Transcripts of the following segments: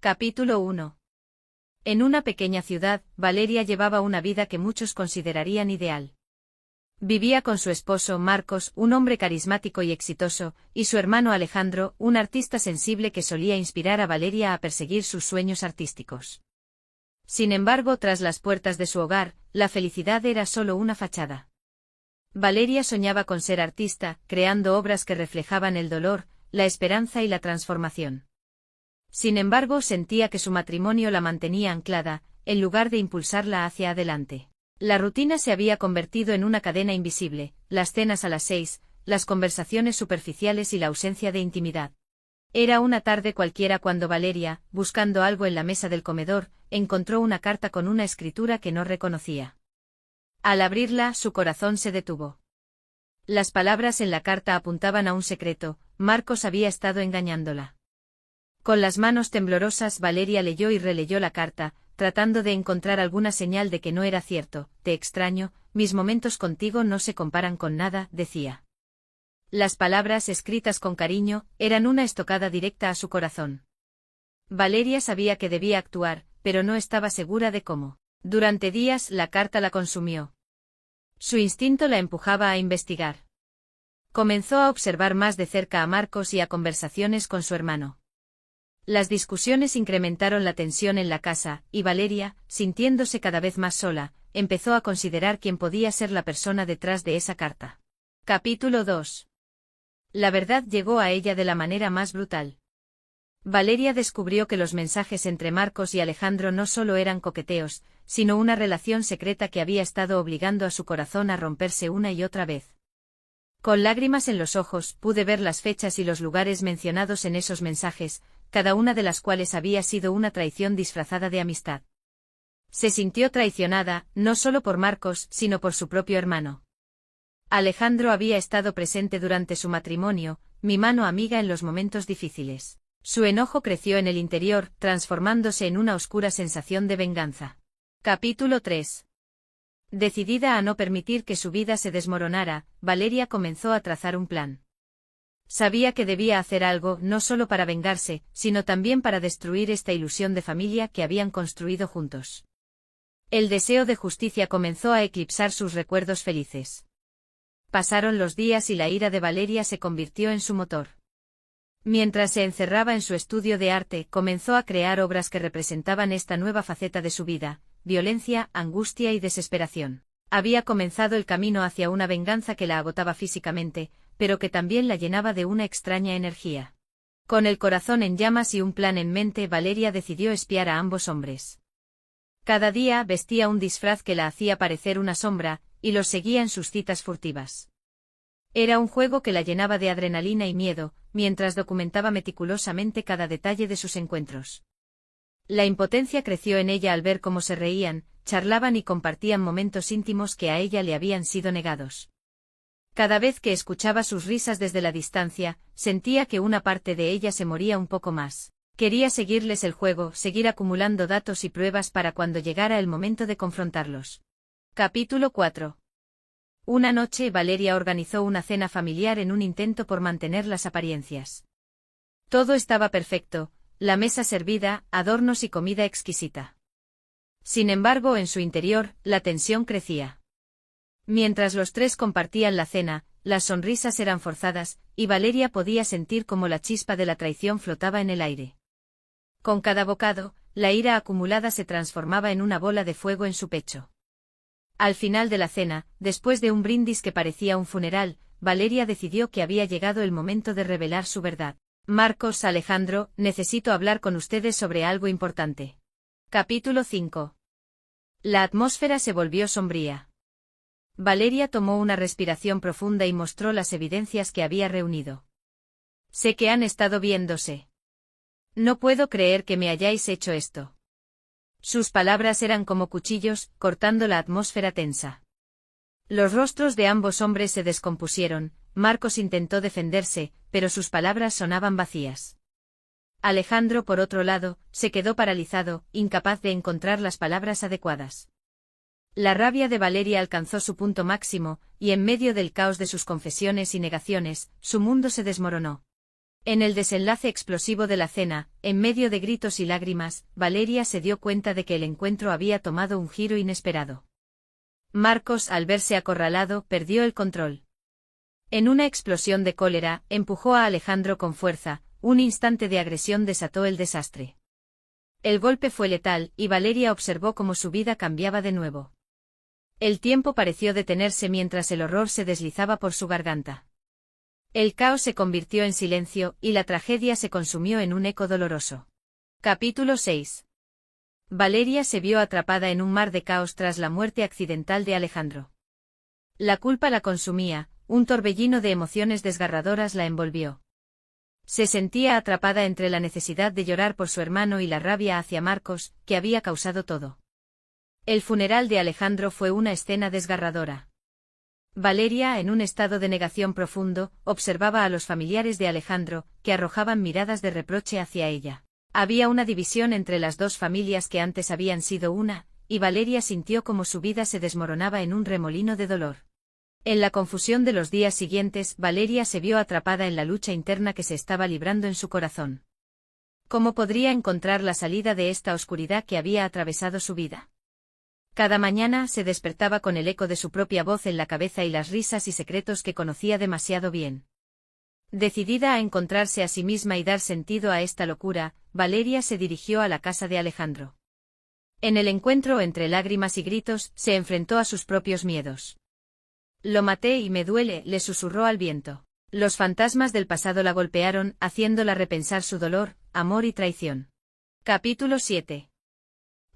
Capítulo 1. En una pequeña ciudad, Valeria llevaba una vida que muchos considerarían ideal. Vivía con su esposo, Marcos, un hombre carismático y exitoso, y su hermano Alejandro, un artista sensible que solía inspirar a Valeria a perseguir sus sueños artísticos. Sin embargo, tras las puertas de su hogar, la felicidad era solo una fachada. Valeria soñaba con ser artista, creando obras que reflejaban el dolor, la esperanza y la transformación. Sin embargo, sentía que su matrimonio la mantenía anclada, en lugar de impulsarla hacia adelante. La rutina se había convertido en una cadena invisible, las cenas a las 6, las conversaciones superficiales y la ausencia de intimidad. Era una tarde cualquiera cuando Valeria, buscando algo en la mesa del comedor, encontró una carta con una escritura que no reconocía. Al abrirla, su corazón se detuvo. Las palabras en la carta apuntaban a un secreto: Marcos había estado engañándola. Con las manos temblorosas, Valeria leyó y releyó la carta, tratando de encontrar alguna señal de que no era cierto. Te extraño, mis momentos contigo no se comparan con nada, decía. Las palabras, escritas con cariño, eran una estocada directa a su corazón. Valeria sabía que debía actuar, pero no estaba segura de cómo. Durante días, la carta la consumió. Su instinto la empujaba a investigar. Comenzó a observar más de cerca a Marcos y a conversaciones con su hermano. Las discusiones incrementaron la tensión en la casa, y Valeria, sintiéndose cada vez más sola, empezó a considerar quién podía ser la persona detrás de esa carta. Capítulo 2. La verdad llegó a ella de la manera más brutal. Valeria descubrió que los mensajes entre Marcos y Alejandro no solo eran coqueteos, sino una relación secreta que había estado obligando a su corazón a romperse una y otra vez. Con lágrimas en los ojos, pude ver las fechas y los lugares mencionados en esos mensajes, cada una de las cuales había sido una traición disfrazada de amistad. Se sintió traicionada, no solo por Marcos, sino por su propio hermano. Alejandro había estado presente durante su matrimonio, mi mano amiga en los momentos difíciles. Su enojo creció en el interior, transformándose en una oscura sensación de venganza. Capítulo 3. Decidida a no permitir que su vida se desmoronara, Valeria comenzó a trazar un plan. Sabía que debía hacer algo no solo para vengarse, sino también para destruir esta ilusión de familia que habían construido juntos. El deseo de justicia comenzó a eclipsar sus recuerdos felices. Pasaron los días y la ira de Valeria se convirtió en su motor. Mientras se encerraba en su estudio de arte, comenzó a crear obras que representaban esta nueva faceta de su vida: violencia, angustia y desesperación. Había comenzado el camino hacia una venganza que la agotaba físicamente, pero que también la llenaba de una extraña energía. Con el corazón en llamas y un plan en mente, Valeria decidió espiar a ambos hombres. Cada día vestía un disfraz que la hacía parecer una sombra, y los seguía en sus citas furtivas. Era un juego que la llenaba de adrenalina y miedo, mientras documentaba meticulosamente cada detalle de sus encuentros. La impotencia creció en ella al ver cómo se reían, charlaban y compartían momentos íntimos que a ella le habían sido negados. Cada vez que escuchaba sus risas desde la distancia, sentía que una parte de ella se moría un poco más. Quería seguirles el juego, seguir acumulando datos y pruebas para cuando llegara el momento de confrontarlos. Capítulo 4. Una noche, Valeria organizó una cena familiar en un intento por mantener las apariencias. Todo estaba perfecto, la mesa servida, adornos y comida exquisita. Sin embargo, en su interior, la tensión crecía. Mientras los tres compartían la cena, las sonrisas eran forzadas, y Valeria podía sentir cómo la chispa de la traición flotaba en el aire. Con cada bocado, la ira acumulada se transformaba en una bola de fuego en su pecho. Al final de la cena, después de un brindis que parecía un funeral, Valeria decidió que había llegado el momento de revelar su verdad. Marcos, Alejandro, necesito hablar con ustedes sobre algo importante. Capítulo 5. La atmósfera se volvió sombría. Valeria tomó una respiración profunda y mostró las evidencias que había reunido. Sé que han estado viéndose. No puedo creer que me hayáis hecho esto. Sus palabras eran como cuchillos, cortando la atmósfera tensa. Los rostros de ambos hombres se descompusieron. Marcos intentó defenderse, pero sus palabras sonaban vacías. Alejandro, por otro lado, se quedó paralizado, incapaz de encontrar las palabras adecuadas. La rabia de Valeria alcanzó su punto máximo, y en medio del caos de sus confesiones y negaciones, su mundo se desmoronó. En el desenlace explosivo de la cena, en medio de gritos y lágrimas, Valeria se dio cuenta de que el encuentro había tomado un giro inesperado. Marcos, al verse acorralado, perdió el control. En una explosión de cólera, empujó a Alejandro con fuerza, un instante de agresión desató el desastre. El golpe fue letal, y Valeria observó cómo su vida cambiaba de nuevo. El tiempo pareció detenerse mientras el horror se deslizaba por su garganta. El caos se convirtió en silencio, y la tragedia se consumió en un eco doloroso. Capítulo 6. Valeria se vio atrapada en un mar de caos tras la muerte accidental de Alejandro. La culpa la consumía, un torbellino de emociones desgarradoras la envolvió. Se sentía atrapada entre la necesidad de llorar por su hermano y la rabia hacia Marcos, que había causado todo. El funeral de Alejandro fue una escena desgarradora. Valeria, en un estado de negación profundo, observaba a los familiares de Alejandro, que arrojaban miradas de reproche hacia ella. Había una división entre las dos familias que antes habían sido una, y Valeria sintió como su vida se desmoronaba en un remolino de dolor. En la confusión de los días siguientes, Valeria se vio atrapada en la lucha interna que se estaba librando en su corazón. ¿Cómo podría encontrar la salida de esta oscuridad que había atravesado su vida? Cada mañana se despertaba con el eco de su propia voz en la cabeza y las risas y secretos que conocía demasiado bien. Decidida a encontrarse a sí misma y dar sentido a esta locura, Valeria se dirigió a la casa de Alejandro. En el encuentro entre lágrimas y gritos, se enfrentó a sus propios miedos. Lo maté y me duele, le susurró al viento. Los fantasmas del pasado la golpearon, haciéndola repensar su dolor, amor y traición. Capítulo 7.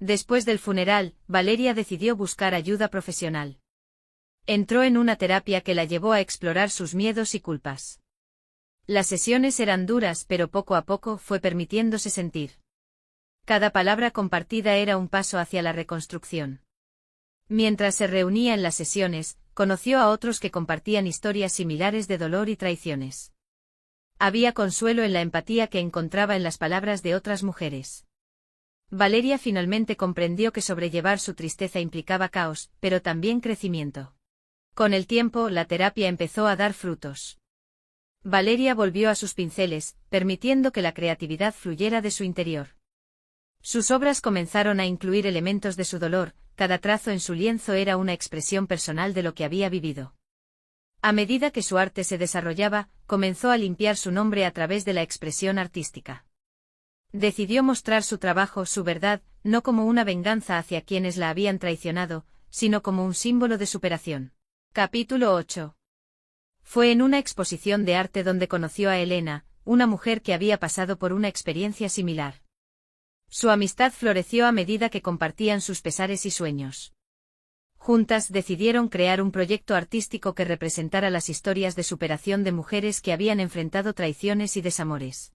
Después del funeral, Valeria decidió buscar ayuda profesional. Entró en una terapia que la llevó a explorar sus miedos y culpas. Las sesiones eran duras, pero poco a poco fue permitiéndose sentir. Cada palabra compartida era un paso hacia la reconstrucción. Mientras se reunía en las sesiones, conoció a otros que compartían historias similares de dolor y traiciones. Había consuelo en la empatía que encontraba en las palabras de otras mujeres. Valeria finalmente comprendió que sobrellevar su tristeza implicaba caos, pero también crecimiento. Con el tiempo, la terapia empezó a dar frutos. Valeria volvió a sus pinceles, permitiendo que la creatividad fluyera de su interior. Sus obras comenzaron a incluir elementos de su dolor, cada trazo en su lienzo era una expresión personal de lo que había vivido. A medida que su arte se desarrollaba, comenzó a limpiar su nombre a través de la expresión artística. Decidió mostrar su trabajo, su verdad, no como una venganza hacia quienes la habían traicionado, sino como un símbolo de superación. Capítulo 8. Fue en una exposición de arte donde conoció a Elena, una mujer que había pasado por una experiencia similar. Su amistad floreció a medida que compartían sus pesares y sueños. Juntas decidieron crear un proyecto artístico que representara las historias de superación de mujeres que habían enfrentado traiciones y desamores.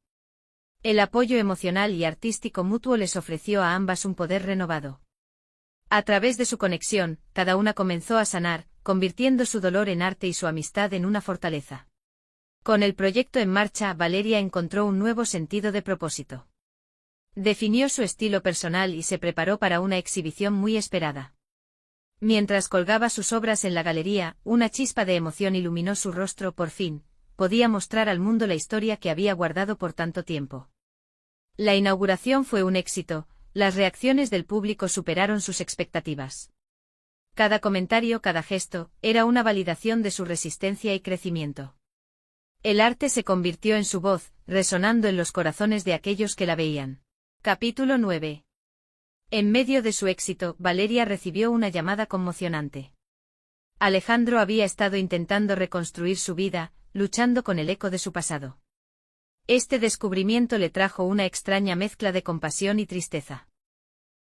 El apoyo emocional y artístico mutuo les ofreció a ambas un poder renovado. A través de su conexión, cada una comenzó a sanar, convirtiendo su dolor en arte y su amistad en una fortaleza. Con el proyecto en marcha, Valeria encontró un nuevo sentido de propósito. Definió su estilo personal y se preparó para una exhibición muy esperada. Mientras colgaba sus obras en la galería, una chispa de emoción iluminó su rostro. Por fin, podía mostrar al mundo la historia que había guardado por tanto tiempo. La inauguración fue un éxito, las reacciones del público superaron sus expectativas. Cada comentario, cada gesto, era una validación de su resistencia y crecimiento. El arte se convirtió en su voz, resonando en los corazones de aquellos que la veían. Capítulo 9. En medio de su éxito, Valeria recibió una llamada conmocionante. Alejandro había estado intentando reconstruir su vida, luchando con el eco de su pasado. Este descubrimiento le trajo una extraña mezcla de compasión y tristeza.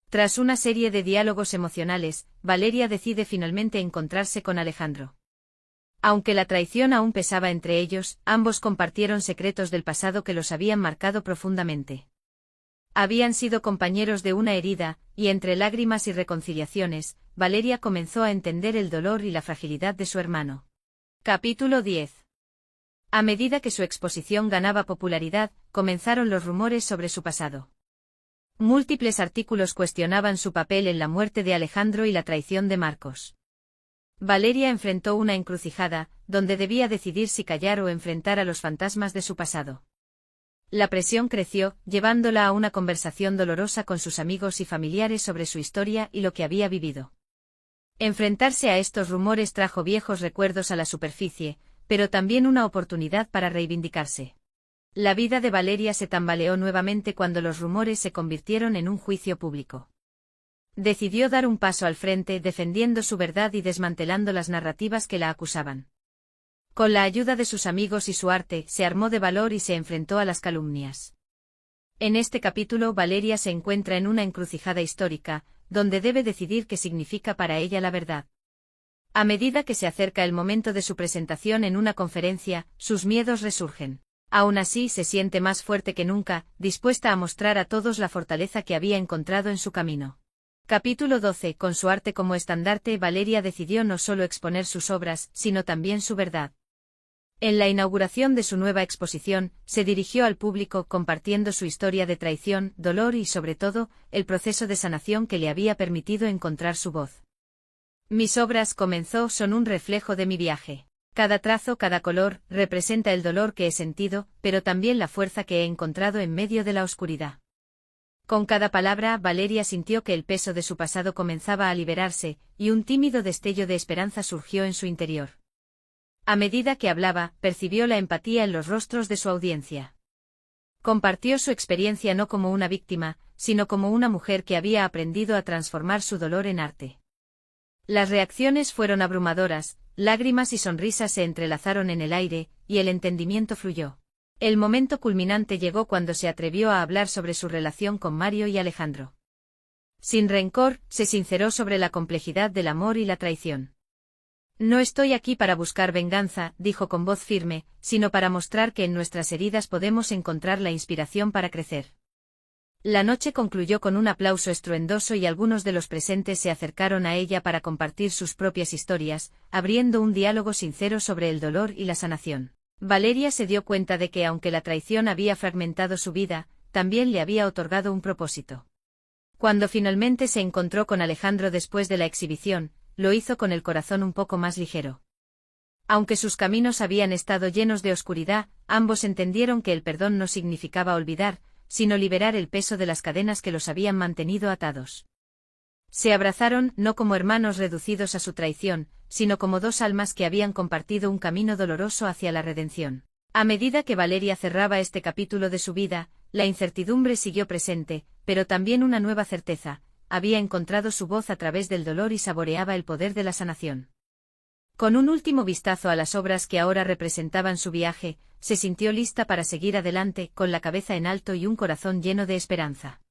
Tras una serie de diálogos emocionales, Valeria decide finalmente encontrarse con Alejandro. Aunque la traición aún pesaba entre ellos, ambos compartieron secretos del pasado que los habían marcado profundamente. Habían sido compañeros de una herida, y entre lágrimas y reconciliaciones, Valeria comenzó a entender el dolor y la fragilidad de su hermano. Capítulo 10. A medida que su exposición ganaba popularidad, comenzaron los rumores sobre su pasado. Múltiples artículos cuestionaban su papel en la muerte de Alejandro y la traición de Marcos. Valeria enfrentó una encrucijada, donde debía decidir si callar o enfrentar a los fantasmas de su pasado. La presión creció, llevándola a una conversación dolorosa con sus amigos y familiares sobre su historia y lo que había vivido. Enfrentarse a estos rumores trajo viejos recuerdos a la superficie, pero también una oportunidad para reivindicarse. La vida de Valeria se tambaleó nuevamente cuando los rumores se convirtieron en un juicio público. Decidió dar un paso al frente, defendiendo su verdad y desmantelando las narrativas que la acusaban. Con la ayuda de sus amigos y su arte, se armó de valor y se enfrentó a las calumnias. En este capítulo, Valeria se encuentra en una encrucijada histórica, donde debe decidir qué significa para ella la verdad. A medida que se acerca el momento de su presentación en una conferencia, sus miedos resurgen. Aún así, se siente más fuerte que nunca, dispuesta a mostrar a todos la fortaleza que había encontrado en su camino. Capítulo 12. Con su arte como estandarte, Valeria decidió no solo exponer sus obras, sino también su verdad. En la inauguración de su nueva exposición, se dirigió al público compartiendo su historia de traición, dolor y, sobre todo, el proceso de sanación que le había permitido encontrar su voz. Mis obras, comenzó, son un reflejo de mi viaje. Cada trazo, cada color, representa el dolor que he sentido, pero también la fuerza que he encontrado en medio de la oscuridad. Con cada palabra, Valeria sintió que el peso de su pasado comenzaba a liberarse, y un tímido destello de esperanza surgió en su interior. A medida que hablaba, percibió la empatía en los rostros de su audiencia. Compartió su experiencia no como una víctima, sino como una mujer que había aprendido a transformar su dolor en arte. Las reacciones fueron abrumadoras, lágrimas y sonrisas se entrelazaron en el aire, y el entendimiento fluyó. El momento culminante llegó cuando se atrevió a hablar sobre su relación con Mario y Alejandro. Sin rencor, se sinceró sobre la complejidad del amor y la traición. No estoy aquí para buscar venganza, dijo con voz firme, sino para mostrar que en nuestras heridas podemos encontrar la inspiración para crecer. La noche concluyó con un aplauso estruendoso y algunos de los presentes se acercaron a ella para compartir sus propias historias, abriendo un diálogo sincero sobre el dolor y la sanación. Valeria se dio cuenta de que aunque la traición había fragmentado su vida, también le había otorgado un propósito. Cuando finalmente se encontró con Alejandro después de la exhibición, lo hizo con el corazón un poco más ligero. Aunque sus caminos habían estado llenos de oscuridad, ambos entendieron que el perdón no significaba olvidar, sino liberar el peso de las cadenas que los habían mantenido atados. Se abrazaron, no como hermanos reducidos a su traición, sino como dos almas que habían compartido un camino doloroso hacia la redención. A medida que Valeria cerraba este capítulo de su vida, la incertidumbre siguió presente, pero también una nueva certeza: había encontrado su voz a través del dolor y saboreaba el poder de la sanación. Con un último vistazo a las obras que ahora representaban su viaje, se sintió lista para seguir adelante, con la cabeza en alto y un corazón lleno de esperanza.